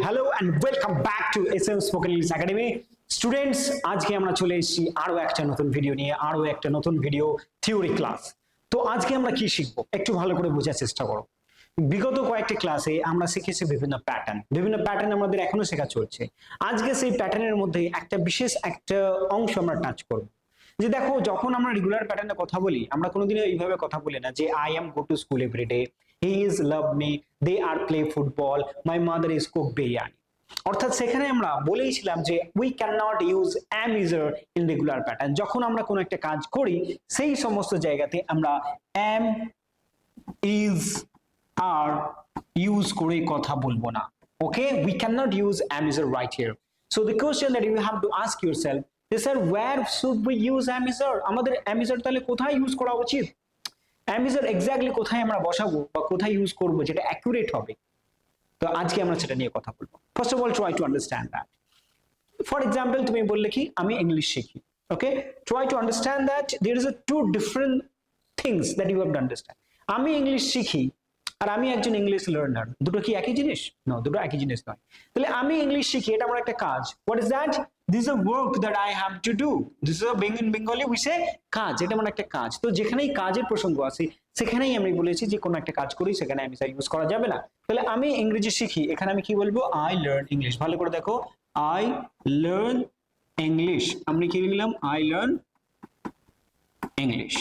Hello and welcome back to SM spoken English academy. Students, আজকে আমরা চলে এসেছি আরো একটা নতুন ভিডিও নিয়ে, আরো একটা নতুন ভিডিও থিওরি ক্লাস। তো আজকে আমরা কি শিখবো একটু ভালো করে বোঝার চেষ্টা করো। বিগত কয়েকটি ক্লাসে আমরা শিখেছি বিভিন্ন প্যাটার্ন আমাদের এখনো শেখা চলছে। আজকে সেই প্যাটার্নের মধ্যে একটা বিশেষ একটা অংশ আমরা টাচ করব। যে দেখো, যখন আমরা রেগুলার প্যাটার্নে কথা বলি, আমরা কোনোদিনও এইভাবে কথা বলি না যে I am go to school everyday, he is love me, they are play football, my mother is cook biryani. অর্থাৎ সেখানে আমরা বলেইছিলাম যে we can not use am is are in regular pattern. যখন আমরা কোনো একটা কাজ করি সেই সমস্ত জায়গাতে আমরা অ্যাম ইজ আর ইউজ করে কথা বলবো না। Okay, we cannot use am is right here. So the question that you have to ask yourself is, sir, where should we use am is? আমাদের am is তাহলে কোথায় use করা উচিত? am is exactly কোথায় আমরা বসাবো বা কোথায় ইউজ করব যেটা অ্যাকুরেট হবে। তো আজকে আমরা সেটা নিয়ে কথা বলবো। First of all, try to understand that. For example, তুমি বললে কি আমি ইংলিশ শিখি। Okay, try to understand that there is two different things that you have to understand. আমি ইংলিশ শিখি আর আমি একজন ইংলিশ লার্নার, দুটো কি একই জিনিস? না, দুটো একই জিনিস নয়। তাহলে আমি ইংলিশ শিখি, এটা আমার একটা কাজ। What is that? This is a work that I have to do. This is a in Bengali we say কাজ। এটা আমার একটা কাজ। তো যেখানেই কাজের প্রসঙ্গ আসে সেখানেই আমি বলেছি যে কোনো একটা কাজ করি সেখানে আমি ইউজ করা যাবে না। তাহলে আমি ইংরেজি শিখি, এখানে আমি কি বলবো? I learn English. ভালো করে দেখো, আই লার্ন ইংলিশ। আমি কি লিখলাম? I learn English.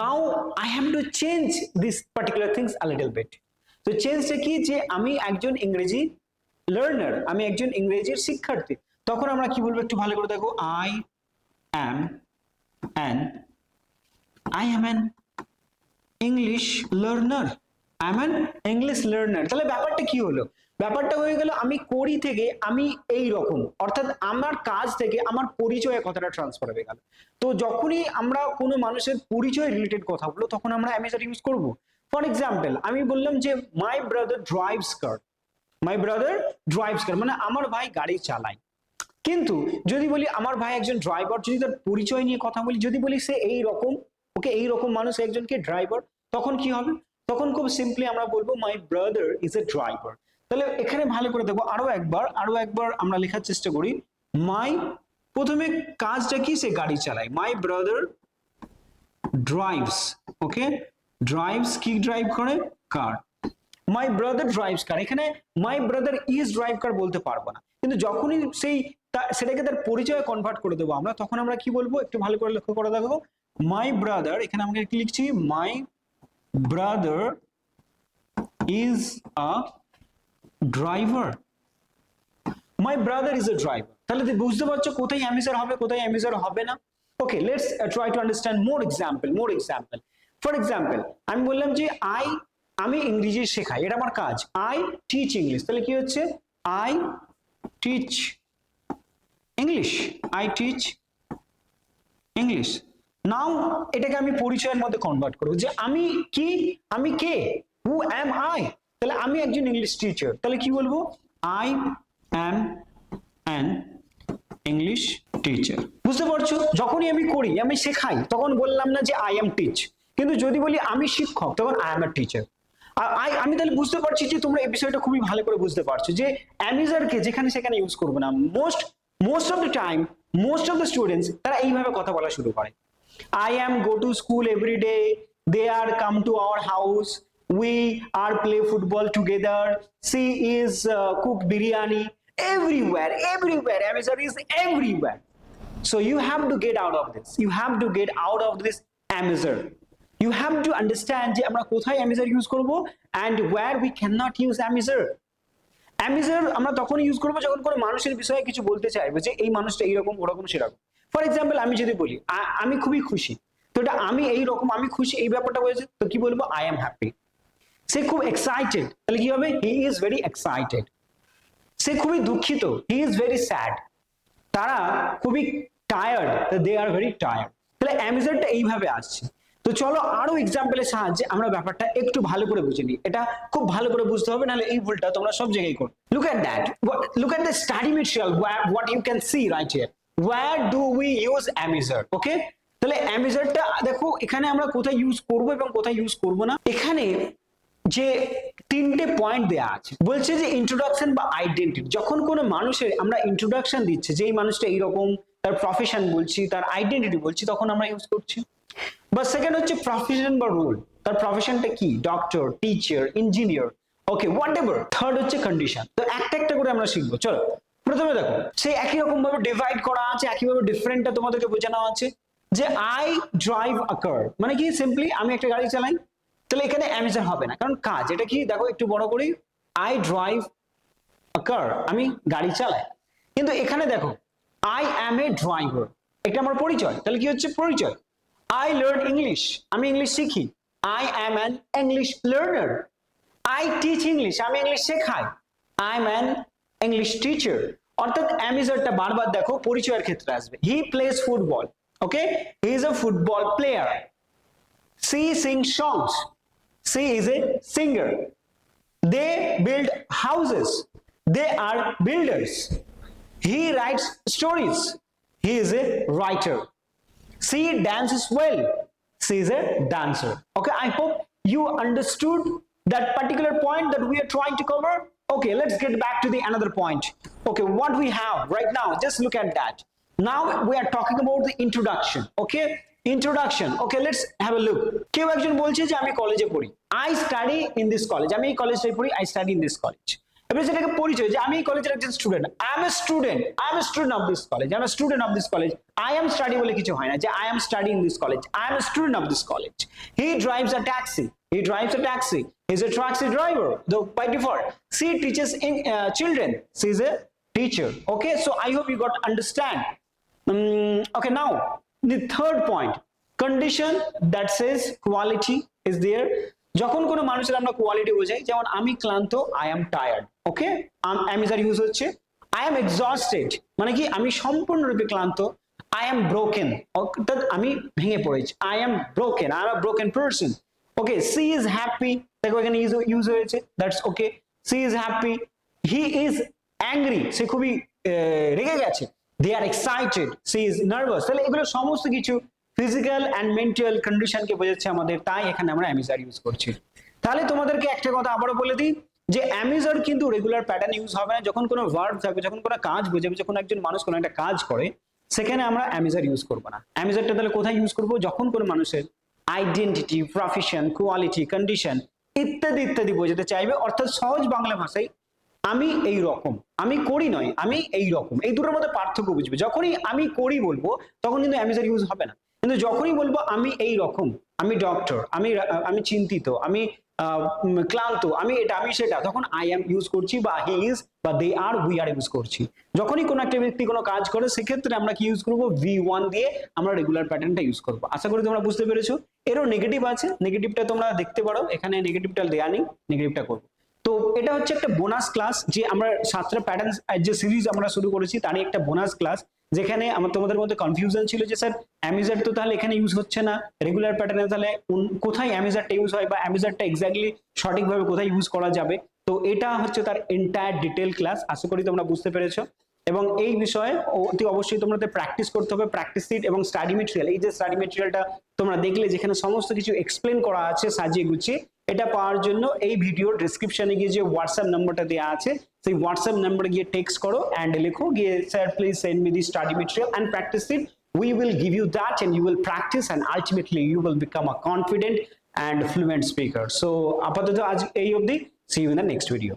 Now I have to change these particular things a little bit. So change টা কি? যে আমি একজন ইংরেজি লার্নার, আমি একজন ইংরেজির শিক্ষার্থী। তখন আমরা কি বলবো একটু ভালো করে দেখো, I am an English learner. I am an English learner. তাহলে ব্যাপারটা কি হলো? ব্যাপারটা হয়ে গেল আমি করি থেকে আমি এই রকম, অর্থাৎ আমার কাজ থেকে আমার পরিচয়ে কথাটা ট্রান্সফার হয়ে গেল। তো যখনই আমরা কোনো মানুষের পরিচয় রিলেটেড কথা বলবো তখন আমরা am is ইউজ করব। ফর এক্সাম্পল, আমি বললাম যে my brother drives car. My brother drives car মানে আমার ভাই গাড়ি চালায়। কিন্তু যদি বলি আমার ভাই একজন ড্রাইভার, যদি তার পরিচয় নিয়ে কথা বলি, যদি বলি সে এই রকম, ওকে এই রকম মানুষ একজনকে ড্রাইভার, তখন কি হবে? তখন খুব সিম্পলি আমরা বলবো my brother is a driver. তাহলে এখানে ভালো করে দেখো, আরো একবার আমরা লেখার চেষ্টা করি। মাই, প্রথমে কাজটা কি? সে গাড়ি চালায়। মাই ব্রাদার ড্রাইভস, ওকে ড্রাইভস কি ড্রাইভ করে? কার। মাই ব্রাদার ড্রাইভস কার, এখানে মাই ব্রাদার ইজ ড্রাইভ কার বলতে পারবো না, কিন্তু যখনই সেটাকে তার পরিচয়ে কনভার্ট করে দেবো আমরা, তখন আমরা কি বলবো একটু ভালো করে লক্ষ্য করে দেখো। মাই ব্রাদার, এখানে আমরা কি লিখছি? My brother is a driver. My brother is a driver. তাহলে বুঝতে পারছো কোথায় am is হবে, কোথায় am is হবে না। Okay, let's try to understand more example. For example, আমি বললাম যে আমি ইংরেজি শেখাই, এটা আমার কাজ। I teach English. তাহলে কি হচ্ছে? I teach English. I teach English. Now এটাকে আমি পরিচয়ের মধ্যে কনভার্ট করবো যে আমি কি, আমি কে, হু অ্যাম আই। তাহলে আমি একজন ইংলিশ টিচার। তাহলে কি বলবো? I am an English teacher. বুঝতে পারছো? যখনই আমি করি, আমি শেখাই, তখন বললাম না যে আই অ্যাম টিচ। কিন্তু যদি বলি আমি শিক্ষক, তখন আই অ্যাম আ টিচার। আমি তাহলে বুঝতে পারছি যে তোমরা এই বিষয়টা খুবই ভালো করে বুঝতে পারছো যে am is কে যেখানে সেখানে ইউজ করবো না। Most of the time, most of the students তারা এইভাবে কথা বলা শুরু করে। I am go to school every day, they are come to our house, we are play football together, she is cook biryani. Everywhere am is everywhere. So you have to get out of this. You have to get out of this am is. You have to understand যে আমরা কোথায় am is use করব and where we cannot use am is. am is আমরা তখন use করব যখন কোনো মানুষের বিষয়ে কিছু বলতে চাইবো যে এই মানুষটা এইরকম ওরকম সেরকম। ফর এক্সাম্পল, আমি যদি বলি আমি খুবই খুশি, তো এটা আমি এইরকম, আমি খুশি এই ব্যাপারটা বলেছে, তো কি বলবো? I am happy. সে খুব এক্সাইটেড, তাহলে কি হবে? He is very excited. সে খুবই দুঃখিত, হি ইজ ভেরি স্যাড। তারা খুবই tired, they are very tired. তাহলে am is টা এইভাবে আসছে। তো চলো আরো এক্সাম্পলের সাহায্যে আমরা ব্যাপারটা একটু ভালো করে বুঝে নিই। এটা খুব ভালো করে বুঝতে হবে, নাহলে এই ভুলটা তোমরা সব জায়গায় করো। Look at that, look at the study material, what you can see right here. Where do we use am is? Okay, তাহলে am is টা দেখো এখানে আমরা কোথায় ইউজ করব এবং কোথায় ইউজ করব না। এখানে যে তিনটে পয়েন্ট দেয়া আছে, বলছে যে ইন্ট্রোডাকশন বা আইডেন্টিটি। যখন কোনো মানুষের আমরা ইন্ট্রোডাকশন দিচ্ছি যে এই মানুষটা এইরকম, তার প্রফেশন বলছি, তার আইডেন্টিটি বলছি, তখন আমরা ইউজ করছি। বা সেকেন্ড হচ্ছে প্রফেশন বা রোল, তার প্রফেশনটা কি, doctor, teacher, engineer, okay what ever. Third হচ্ছে কন্ডিশন। তো একটা একটা করে আমরা শিখবো। চলো প্রথমে দেখো, সেই একই রকম ভাবে ডিভাইড করা আছে, একইভাবে ডিফারেন্টটা তোমাদেরকে বোঝানো আছে। যে আই ড্রাইভ আ কার মানে কি, সিম্পলি আমি একটা গাড়ি চালাই। তাহলে এখানে অ্যামিজার হবে না, কারণ কাজ এটা কি, দেখো একটু বড় করি, আই ড্রাইভ আ কার, আমি গাড়ি চালাই। কিন্তু এখানে দেখো আই অ্যাম এ ড্রাইভার, এটা আমার পরিচয়, তাহলে কি হচ্ছে পরিচয়। আই লার্ন ইংলিশ, আমি ইংলিশ শিখি, I am an English learner. I teach English, আমি ইংলিশ শেখাই, I am an English teacher. অর্থাৎ অ্যামিজারটা বারবার দেখো পরিচয়ের ক্ষেত্রে আসবে। He plays football, okay, he is a football player. She sings songs, she is a singer. They build houses, they are builders. He writes stories, he is a writer. She dances well, she is a dancer. Okay, I hope you understood that particular point that we are trying to cover. Okay, let's get back to the another point. Okay, what we have right now, just look at that. Now we are talking about the introduction. Okay, introduction. Okay, let's have a look. কেউ একজন বলছে যে আমি কলেজে পড়ি, I study in this college, আমি এই কলেজটায় পড়ি, I study in this college. এবারে সেটাকে পরিচয় যে আমি এই কলেজের একজন student, I am a student, I am a student of this college, I am a student of this college. I am study বলে কিছু হয় না, যে I am study in this college, I am a student of this college. He drives a taxi, he drives a taxi, he is a taxi driver by default. She teaches in children, she is a teacher. Okay, so I hope you got understand. Okay, now the third point, condition that says quality is there. যখন কোনো মানুষের আমরা quality বোঝাই, যেমন আমি ক্লান্ত, I am tired. Okay, am is are use হচ্ছে। I am exhausted মানে কি, আমি সম্পূর্ণরূপে ক্লান্ত। আই এম ব্রোকেন, অর্থাৎ আমি ভেঙে পড়েছি, I am broken, I am a broken person. Okay, she is happy, দেখো এখানে ইউজ হয়েছে, that's okay. She is happy, he is angry, সে খুবই রেগে গেছে। They are excited, she is nervous. তাহলে এগুলো সমস্ত কিছু ফিজিক্যাল অ্যান্ড মেন্টাল কন্ডিশনকে বোঝাচ্ছে আমাদের, তাই এখানে আমরা অ্যামিজার ইউজ করছি। তাহলে তোমাদেরকে একটা কথা আবারও বলে দিই, যে অ্যামিজার কিন্তু রেগুলার প্যাটার্ন ইউজ হবে না। যখন কোনো ভার্ব থাকবে, যখন কোনো কাজ বোঝাবে, যখন একজন মানুষ কোনো একটা কাজ করে, সেখানে আমরা অ্যামিজার ইউজ করবো না। অ্যামিজারটা তাহলে কোথায় ইউজ করবো, যখন কোনো মানুষের আইডেন্টিটি, প্রফেশন, কোয়ালিটি, কন্ডিশন ইত্যাদি ইত্যাদি বোঝাতে চাইবে। অর্থাৎ সহজ বাংলা ভাষায় আমি এই রকম, আমি করি নয়, আমি এই রকম, এই দুটোর মধ্যে পার্থক্য বুঝবে। যখনই আমি করি বলবো, তখন কিন্তু অ্যামিজার ইউজ হবে না। কিন্তু যখনই বলবো আমি এই রকম, আমি ডক্টর, আমি চিন্তিত, আমি ক্লান্ত, আমি এটা, আমি সেটা, তখন আই এম ইউজ করছি, বা হি ইজ, বা দে আর, উই আর ইউজ করছি। যখনই কোনো একটা ব্যক্তি কোনো কাজ করে, সেক্ষেত্রে আমরা কি ইউজ করবো, V1 দিয়ে আমরা রেগুলার প্যাটার্নটা ইউজ করবো। আশা করি তোমরা বুঝতে পেরেছো। এরও নেগেটিভ আছে, নেগেটিভটা তোমরা দেখতে পারো, এখানে নেগেটিভটা দেয়া নেই, নেগেটিভটা করবো। তো এটা হচ্ছে একটা বোনাস ক্লাস, যে আমরা সাতটা প্যাটার্ন যে সিরিজ আমরা শুরু করেছি, তারই একটা বোনাস ক্লাস, যেখানে তোমাদের মধ্যে কনফিউশন ছিল যে স্যার অ্যামিজার তো তাহলে এখানে ইউজ হচ্ছে না রেগুলার প্যাটার্নে, তাহলে কোথায় অ্যামিজারটা ইউজ হয়, বা অ্যামিজারটা এক্স্যাক্টলি সঠিকভাবে কোথায় ইউজ করা যাবে। তো এটা হচ্ছে তার এন্টায়ার ডিটেল ক্লাস। আশা করি তোমরা বুঝতে পেরেছো। এবং এই বিষয়ে অতি অবশ্যই তোমাদের প্র্যাকটিস করতে হবে, প্র্যাকটিস সিট এবং স্টাডি মেটেরিয়াল। এই যে স্টাডি মেটেরিয়ালটা তোমরা দেখলে, যেখানে সমস্ত কিছু এক্সপ্লেন করা আছে সাজিয়ে গুছিয়ে, এটা পাওয়ার জন্য এই ভিডিওর ডেসক্রিপশনে গিয়ে যে হোয়াটসঅ্যাপ নাম্বারটা দেওয়া আছে, সেই হোয়াটসঅ্যাপ নাম্বারে গিয়ে টেক্সট করো অ্যান্ড লেখো গিয়ে, sir please send me the study material and practice sheet. We will give you that and you will practice and ultimately you will become a confident and fluent speaker. So আপাতত আজ এই অবধি, see you in the next video.